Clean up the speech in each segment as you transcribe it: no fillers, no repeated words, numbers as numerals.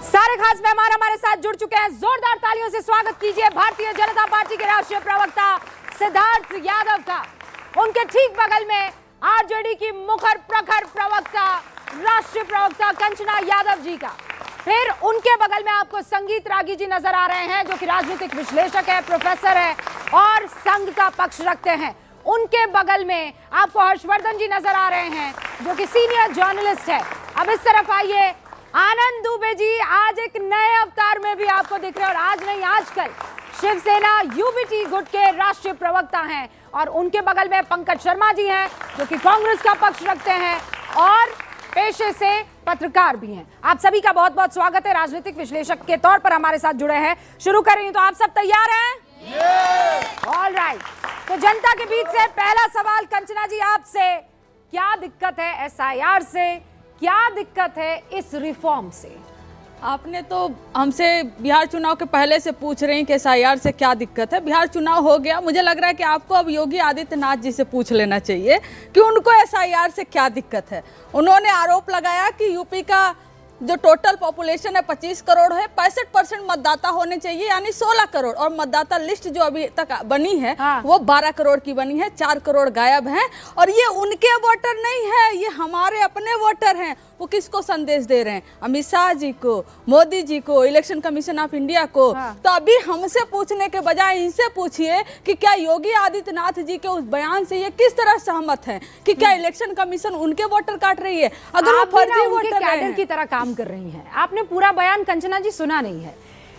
सारे खास मेहमान हमारे साथ जुड़ चुके हैं। जोरदार तालियों से स्वागत कीजिए भारतीय जनता पार्टी के राष्ट्रीय प्रवक्ता सिद्धार्थ यादव का। उनके ठीक बगल में आरजेडी की मुखर प्रखर प्रवक्ता राष्ट्रीय प्रवक्ता कंचना यादव जी का। फिर उनके बगल में आपको संगीत रागी जी नजर आ रहे हैं, जो कि राजनीतिक विश्लेषक है, प्रोफेसर है और संघ का पक्ष रखते हैं। उनके बगल में आपको हर्षवर्धन जी नजर आ रहे हैं, जो कि सीनियर जर्नलिस्ट है। अब इस तरफ आइए, आनंद दुबे जी आज एक नए अवतार में भी आपको दिख रहे हैं, और आज नहीं आजकल शिवसेना यूबीटी गुट के राष्ट्रीय प्रवक्ता हैं। और उनके बगल में पंकज शर्मा जी हैं, जो कि कांग्रेस का पक्ष रखते हैं और पेशे से पत्रकार भी हैं। आप सभी का बहुत बहुत स्वागत है। राजनीतिक विश्लेषक के तौर पर हमारे साथ जुड़े हैं। शुरू करेंगे तो आप सब तैयार हैं? All right. तो जनता के बीच से पहला सवाल कंचना जी आपसे, क्या दिक्कत है एसआईआर से, क्या दिक्कत है इस रिफॉर्म से? आपने तो हमसे बिहार चुनाव के पहले से पूछ रहे हैं कि एसआईआर से क्या दिक्कत है। बिहार चुनाव हो गया, मुझे लग रहा है कि आपको अब योगी आदित्यनाथ जी से पूछ लेना चाहिए कि उनको एसआईआर से क्या दिक्कत है। उन्होंने आरोप लगाया कि यूपी का जो टोटल पॉपुलेशन है 25 करोड़ है, 65% मतदाता होने चाहिए, यानी 16 करोड़, और मतदाता लिस्ट जो अभी तक बनी है वो 12 करोड़ की बनी है, 4 करोड़ गायब हैं। और ये उनके वोटर नहीं है, ये हमारे अपने वोटर हैं। वो किसको संदेश दे रहे हैं? अमित शाह जी को, मोदी जी को, इलेक्शन कमीशन ऑफ इंडिया को। तो अभी हमसे पूछने के बजाय इनसे पूछिए कि क्या योगी आदित्यनाथ जी के उस बयान से ये किस तरह सहमत हैं कि क्या इलेक्शन कमीशन उनके वोटर काट रही है? अगर वो फर्जी वोटर कैडर की तरह काम कर रही हैं। आपने पूरा बयान कंचना जी सुना नहीं है।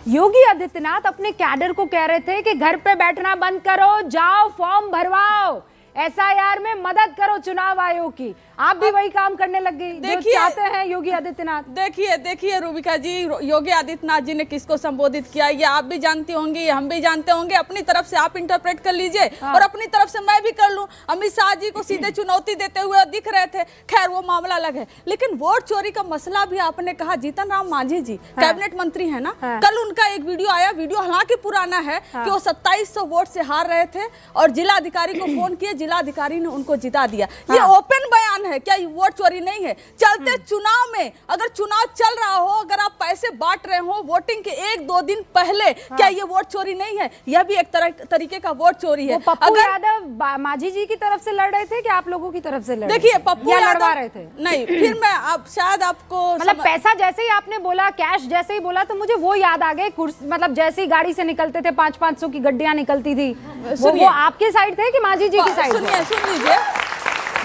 योगी आदित्यनाथ अपने कैडर को कह रहे थे कि घर पे बैठना बंद करो, जाओ फॉर्म भरवाओ, एसआईआर में मदद करो चुनाव आयोग की। आप भी वही काम करने लग गई जो चाहते हैं योगी आदित्यनाथ। देखिए रूबिका जी, योगी आदित्यनाथ जी ने किसको संबोधित किया ये आप भी जानती होंगी, हम भी जानते होंगे। अपनी तरफ से आप इंटरप्रेट कर लीजिए और अपनी तरफ से मैं भी कर लूं। अमित शाह जी को सीधे चुनौती देते हुए दिख रहे थे। खैर वो मामला अलग है, लेकिन वोट चोरी का मसला भी आपने कहा। जीतन राम मांझी जी कैबिनेट मंत्री है ना, कल उनका एक वीडियो आया, वीडियो हालांकि पुराना है, कि वो 2700 वोट से हार रहे थे और जिलाधिकारी को फोन किए, जिलाधिकारी ने उनको जिता दिया। ये ओपन बयान है। क्या वोट चोरी नहीं है? चलते चुनाव में अगर चुनाव चल रहा हो, अगर आप पैसे बांट रहे हो वोटिंग के 1-2 दिन पहले, क्या ये वोट चोरी नहीं है? यह भी एक तरीके का वोट चोरी है। पप्पू यादव मांझी जी की तरफ से लड़ रहे थे कि आप लोगों की तरफ से लड़ रहे थे? देखिए पप्पू यादव लड़वा रहे थे। नहीं, फिर मैं आप शायद आपको मतलब पैसा जैसे ही आपने बोला, कैश जैसे ही बोला, तो मुझे वो याद आ गए। मतलब जैसे ही गाड़ी से निकलते थे 500-500 की गड्डियां निकलती थी, वो आपके साइड थे कि मांझी जी की साइड? सुन लीजिए,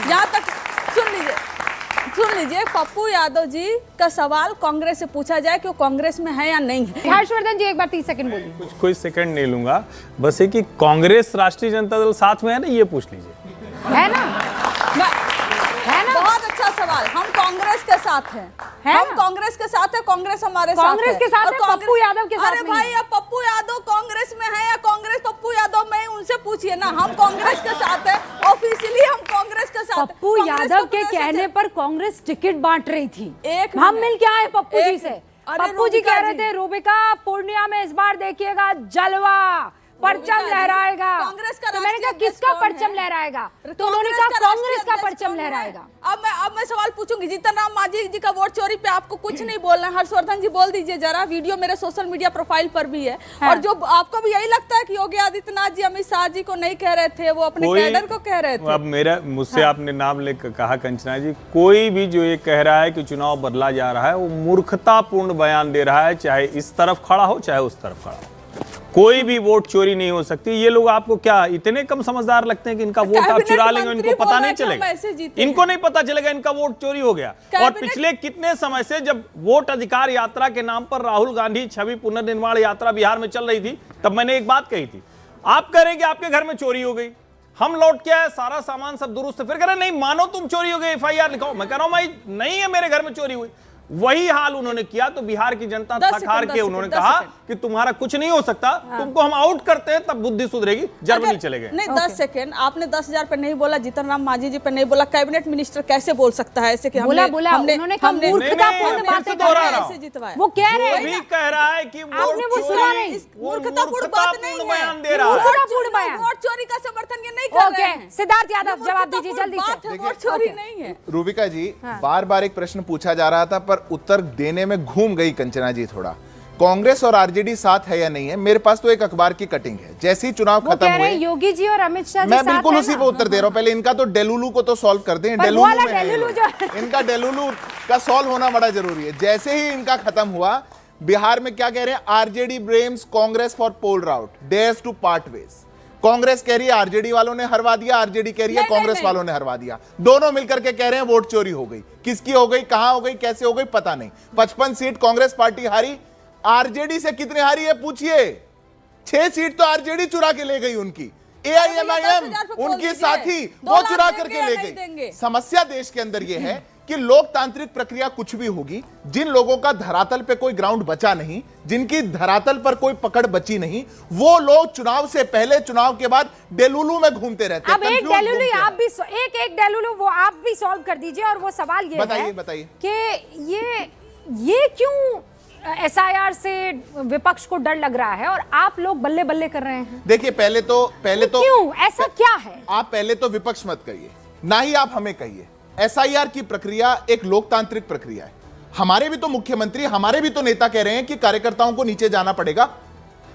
जहाँ तक सुन लीजिए, पप्पू यादव जी का सवाल कांग्रेस से पूछा जाए कि वो कांग्रेस में है या नहीं है। हर्षवर्धन जी एक बार 30 सेकंड बोलिए। कोई सेकंड नहीं लूंगा, बस ये कि कांग्रेस राष्ट्रीय जनता दल साथ में है ना, ये पूछ लीजिए। है ना? बहुत अच्छा सवाल। हम कांग्रेस के साथ हैं, हम कांग्रेस के साथ है, कांग्रेस हमारे साथ है। कांग्रेस के साथ है, पप्पू यादव के साथ अरे भाई, अब पप्पू यादव कांग्रेस में है या कांग्रेस पप्पू यादव में, उनसे पूछिए ना। हम कांग्रेस के साथ है, ऑफिशियली हम कांग्रेस के साथ। पप्पू यादव के कहने पर कांग्रेस टिकट बांट रही थी। हम मिल के आए पप्पू जी से। पप्पू जी कह रहे थे रूबिका पूर्णिया में इस बार देखिएगा जलवा, परचम लहराएगा। कांग्रेस का, तो मैंने कहा किसका परचम लहराएगा? तो उन्होंने कहा कांग्रेस का परचम लहराएगा। अब मैं सवाल पूछूंगी, जीतन राम मांझी जी का वोट चोरी पे आपको कुछ नहीं बोलना है। हर्षवर्धन जी बोल दीजिए जरा, वीडियो मेरे सोशल मीडिया प्रोफाइल पर भी है। और जो आपको भी यही लगता है कि योगी आदित्यनाथ जी अमित शाह जी को नहीं कह रहे थे, वो अपने कैडर को कह रहे थे। अब मुझसे आपने नाम लेकर कहा कंचना जी, कोई भी जो ये कह रहा है कि चुनाव बदला जा रहा है, वो मूर्खतापूर्ण बयान दे रहा है, चाहे इस तरफ खड़ा हो चाहे उस तरफ खड़ा हो। कोई भी वोट चोरी नहीं हो सकती। ये लोग आपको क्या इतने कम समझदार लगते हैं कि इनका वोट आप चुरा लेंगे, इनको पता नहीं चलेगा? इनको नहीं पता चलेगा इनका वोट चोरी हो गया। और पिछले कितने समय से जब वोट अधिकार यात्रा के नाम पर राहुल गांधी छवि पुनर्निर्माण यात्रा बिहार में चल रही थी, तब मैंने एक बात कही थी, आप कह रहे हैं कि आपके घर में चोरी हो गई, हम लौट के आए, सारा सामान सब दुरुस्त, फिर कह रहे नहीं मानो तुम चोरी हो गई, एफआईआर लिखाओ। मैं कह रहा हूं भाई नहीं है, मेरे घर में चोरी हुई। वही हाल उन्होंने किया तो बिहार की जनता थक हार के उन्होंने कहा कि तुम्हारा कुछ नहीं हो सकता, तुमको हम आउट करते हैं तब बुद्धि सुधरेगी, जर्मनी चले गए। नहीं 10 सेकंड, आपने 10,000 पे नहीं बोला, जीतन राम मांझी जी पे नहीं बोला, कैबिनेट मिनिस्टर कैसे बोल सकता है ऐसे कि बोला उन्होंने मूर्खतापूर्ण बातें कर रहे हैं, जितवाया वो कह रहे हैं, भी कह रहा है कि आपने वो सुना नहीं, मूर्खतापूर्ण बात नहीं है, बयान दे रहा है, वोट चोरी का समर्थन ये नहीं कर रहे हैं। सिद्धार्थ यादव जवाब दीजिए जल्दी से। वोट चोरी नहीं है। रूबिका जी, बार बार एक प्रश्न पूछा जा रहा था, पर उत्तर देने में घूम गई कंचना जी थोड़ा। कांग्रेस और आरजेडी साथ है या नहीं है, मेरे पास तो एक अखबार की कटिंग है। जैसे ही चुनाव खत्म हुए, योगी जी और अमित शाह जी मैं साथ बिल्कुल हैं उसी ना? पे उत्तर दे रहा हूं। पहले इनका तो डेलुलू को तो सॉल्व कर दें। पर वो डेलुलू वाला में है ये डेलुलू लोग। जो इनका डेलुलू का सॉल्व होना बड़ा जरूरी है। जैसे ही इनका खत्म हुआ, बिहार में क्या कह रहे हैं, RJD blames Congress for poll rout, dares to part ways. Congress कह रही है आरजेडी वालों ने हरवा दिया, आरजेडी कह रही है कांग्रेस वालों ने हरवा दिया। दोनों मिलकर के कह रहे हैं वोट चोरी हो गई। किसकी हो गई, कहां हो गई, कैसे हो गई, पता नहीं। 55 सीट कांग्रेस पार्टी हारी। आरजेडी से कितने हारी है पूछिए? 6 सीट तो आरजेडी चुरा के ले गई उनकी। एआईएमआईएम उनकी साथी, वो चुरा करके ले गई। समस्या देश के अंदर यह है कि लोकतांत्रिक प्रक्रिया कुछ भी होगी, जिन लोगों का धरातल पे कोई ग्राउंड बचा नहीं, जिनकी धरातल पर कोई पकड़ बची नहीं, वो लोग चुनाव से पहले, चुनाव के बाद डेलुलू में घूमते रहते हैं। अब एक डेलुलू आप भी एक डेलुलू वो आप भी सॉल्व कर दीजिए। और वो सवाल ये है बताइए कि ये क्यों एसआईआर से विपक्ष को डर लग रहा है और आप लोग बल्ले बल्ले कर रहे हैं? देखिए, पहले तो क्यों ऐसा क्या है? आप पहले तो विपक्ष मत कहिए, ना ही आप हमें कहिए। एसआईआर की प्रक्रिया एक लोकतांत्रिक प्रक्रिया है। हमारे भी तो मुख्यमंत्री, हमारे भी तो नेता कह रहे हैं कि कार्यकर्ताओं को नीचे जाना पड़ेगा।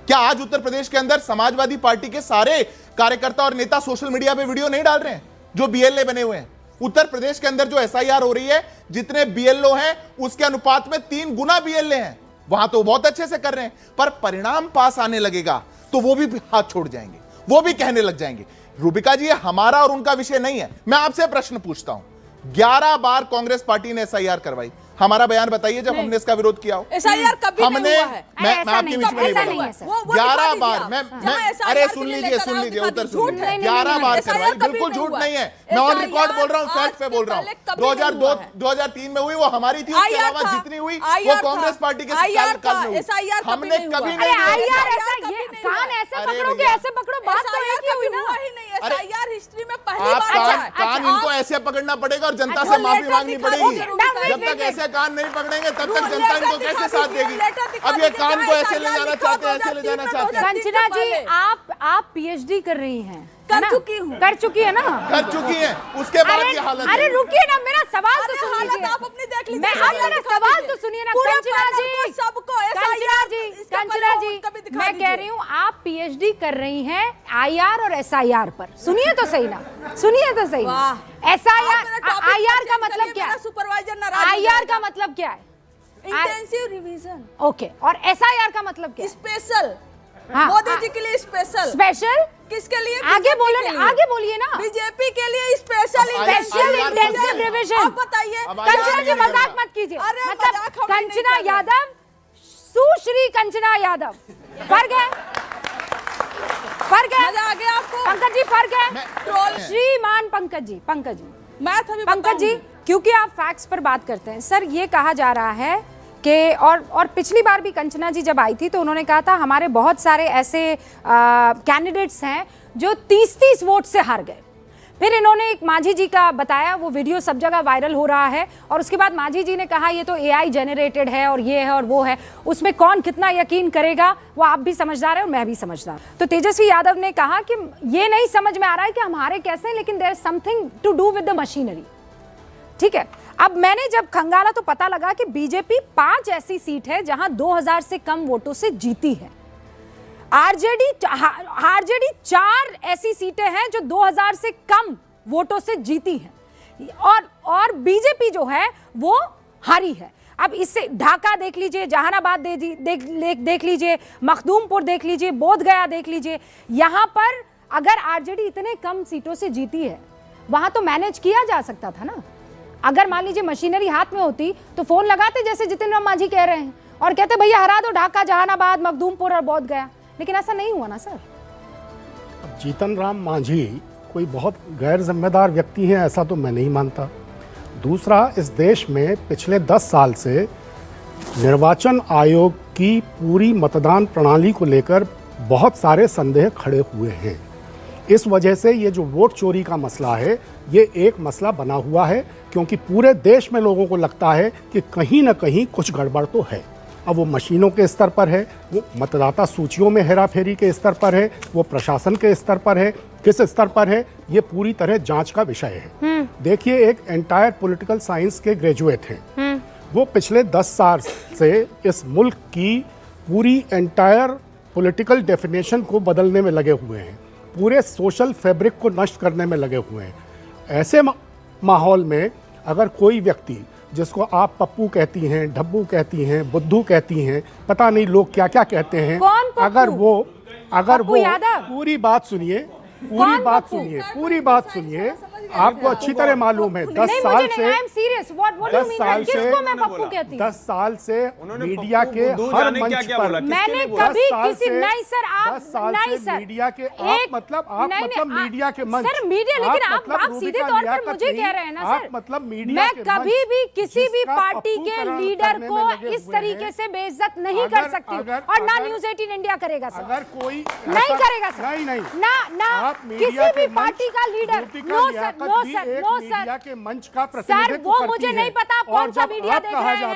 क्या आज उत्तर प्रदेश के अंदर समाजवादी पार्टी के सारे कार्यकर्ता और नेता सोशल मीडिया पे वीडियो नहीं डाल रहे हैं जो बीएलए बने हुए हैं? उत्तर प्रदेश के अंदर जो एसआईआर हो रही है, जितने बीएलओ हैं उसके अनुपात में 3 गुना बीएलए हैं। वहां तो बहुत अच्छे से कर रहे हैं, पर परिणाम पास आने लगेगा तो वो भी हाथ छोड़ जाएंगे, वो भी कहने लग जाएंगे। रूबिका जी, हमारा और उनका विषय नहीं है। मैं आपसे प्रश्न पूछता हूं, 11 बार कांग्रेस पार्टी ने एसआईआर करवाई। हमारा बयान बताइए जब हमने इसका विरोध किया हो। एसआईआर कभी नहीं हुआ है। मैं आपके बीच में नहीं बोलूंगा। 11 बार मैं अरे सुन लीजिए उत्तर सुन लीजिए। 11 बार करवाई, बिल्कुल झूठ नहीं है। मैं ऑन रिकॉर्ड बोल रहा हूँ, फैक्ट पे बोल रहा हूँ। 2002-2003 में हुई वो हमारी थी, उसके अलावा जितनी हुई वो कांग्रेस पार्टी के काल में हुई। हमने कभी नहीं कान ऐसे पकड़ो कि ऐसे पकड़ो, बात तो एक ही हुई ना। एसआईआर हिस्ट्री में पहली बार कान इनको ऐसे पकड़ना पड़ेगा और जनता से माफी मांगनी पड़ेगी। जब तक ऐसे कान नहीं पकड़ेंगे तब तक जनता इनको कैसे साथ देगी? अब ये कान को ऐसे ले जाना चाहते हैं, ऐसे ले जाना चाहते हैं। कंचना जी, आप पीएचडी कर रही हैं, कर चुकी हूँ, कर चुकी है ना, कर चुकी है। उसके बाद की हालत, अरे रुकिए ना, मेरा सवाल तो सुनिए। आप अपनी देख लीजिए, मैं मेरा सवाल तो सुनिए ना। कंचना जी, सबको कंचना जी, मैं कह रही हूँ आप पीएचडी कर रही हैं आईआर और एसआईआर पर। सुनिए तो सही ना, सुनिए तो सही। एसआईआर का मतलब क्या है? सुपरवाइजर आईआर का मतलब क्या है? Intensive revision. ओके, और एसआईआर का मतलब क्या है? स्पेशल। हाँ, मोदी जी के लिए स्पेशल। स्पेशल किसके लिए? आगे बोलो, आगे बोलिए ना। बीजेपी के लिए स्पेशल इंटेंसिव रिवीजन। आप बताइए। कंचना जी, मजाक मत कीजिए। मतलब कंचना यादव, सुश्री कंचना यादव, फर्क है, फर्क है। मजा आ गया आपको? पंकज जी, फर्क है। श्रीमान पंकज जी, पंकज जी, क्योंकि आप फैक्ट्स पर बात करते हैं सर, ये कहा जा रहा है कि और पिछली बार भी कंचना जी जब आई थी तो उन्होंने कहा था हमारे बहुत सारे ऐसे कैंडिडेट्स हैं जो 30-30 वोट से हार गए। फिर इन्होंने एक मांझी जी का बताया, वो वीडियो सब जगह वायरल हो रहा है, और उसके बाद मांझी जी ने कहा ये तो एआई जनरेटेड है और ये है और वो है, उसमें कौन कितना यकीन करेगा, वो आप भी समझदार है और मैं भी समझदार। तो तेजस्वी यादव ने कहा कि ये नहीं समझ में आ रहा है कि हमारे कैसे हैं, लेकिन there is something to do with the machinery. ठीक है, अब मैंने जब खंगाला तो पता लगा कि बीजेपी 5 ऐसी सीट है जहां 2000 से कम वोटों से जीती है। आरजेडी 4 ऐसी सीटें हैं जो 2000 से कम वोटों से जीती हैं, और बीजेपी जो है वो हारी है। अब इससे ढाका देख लीजिए, जहानाबाद देख लीजिए, मखदूमपुर देख लीजिए, बोधगया देख लीजिए। यहां पर अगर आरजेडी इतने कम सीटों से जीती है, वहां तो मैनेज किया जा सकता था ना। अगर मान लीजिए मशीनरी हाथ में होती तो फोन लगाते जैसे जितिन राम मांझी कह रहे हैं और कहते भैया हरा दो ढाका, जहानाबाद, मखदूमपुर और बोधगया, लेकिन ऐसा नहीं हुआ ना सर। जीतन राम मांझी कोई बहुत गैर जिम्मेदार व्यक्ति है ऐसा तो मैं नहीं मानता। दूसरा, इस देश में पिछले 10 साल से निर्वाचन आयोग की पूरी मतदान प्रणाली को लेकर बहुत सारे संदेह खड़े हुए हैं। इस वजह से ये जो वोट चोरी का मसला है, ये एक मसला बना हुआ है, क्योंकि पूरे देश में लोगों को लगता है कि कहीं ना कहीं कुछ गड़बड़ तो है। अब वो मशीनों के स्तर पर है, वो मतदाता सूचियों में हेराफेरी के स्तर पर है, वो प्रशासन के स्तर पर है, किस स्तर पर है, ये पूरी तरह जांच का विषय है। देखिए, एक एंटायर पॉलिटिकल साइंस के ग्रेजुएट हैं, वो पिछले 10 साल से इस मुल्क की पूरी एंटायर पॉलिटिकल डेफिनेशन को बदलने में लगे हुए हैं, पूरे सोशल फैब्रिक को नष्ट करने में लगे हुए हैं। ऐसे माहौल में अगर कोई व्यक्ति जिसको आप पप्पू कहती हैं, डब्बू कहती हैं, बुद्धू कहती हैं, पता नहीं लोग क्या क्या कहते हैं, कौन पप्पू? अगर पप्पू वो यादव? पूरी बात सुनिए, कौन पप्पू? पूरी बात सुनिए। आपको अच्छी तरह मालूम है 10 नहीं, साल मुझे से नहीं, I am serious. What do you 10 mean? साल से किसको मैं पप्पू कहती हूँ? 10 साल से उन्होंने मीडिया पप्पू, के बुद्धू हर जाने मंच क्या-क्या पर बोला, किसके मैंने लिए बोला? कभी 10 साल किसी से- नहीं सर, आप 10 साल नहीं से सर, मीडिया के एक- आप मतलब मीडिया के मंच, सर मीडिया, लेकिन आप मतलब सीधे रूबिका तौर पर लियाकत मुझे नहीं, कह रहे हैं ना आप सर, मतलब मीडिया मैं के कभी मंच भी किसी भी जिसका पार्टी के पप्पूकरण लीडर करने को में लगे इस हुए तरीके हैं। से बेइज्जत नहीं कर सकती और ना न्यूज 18 इंडिया करेगा सर, अगर कोई नहीं करेगा सर, नहीं ना आप किसी मीडिया भी के मंच, पार्टी का leader, Rubika no Liyaquat sir, no भी सर, एक नो मीडिया सर के मंच का सर, प्रतिनिधित्व वो करती मुझे है। नहीं पता और कौन सा जब मीडिया आप देख कहा रहे हैं,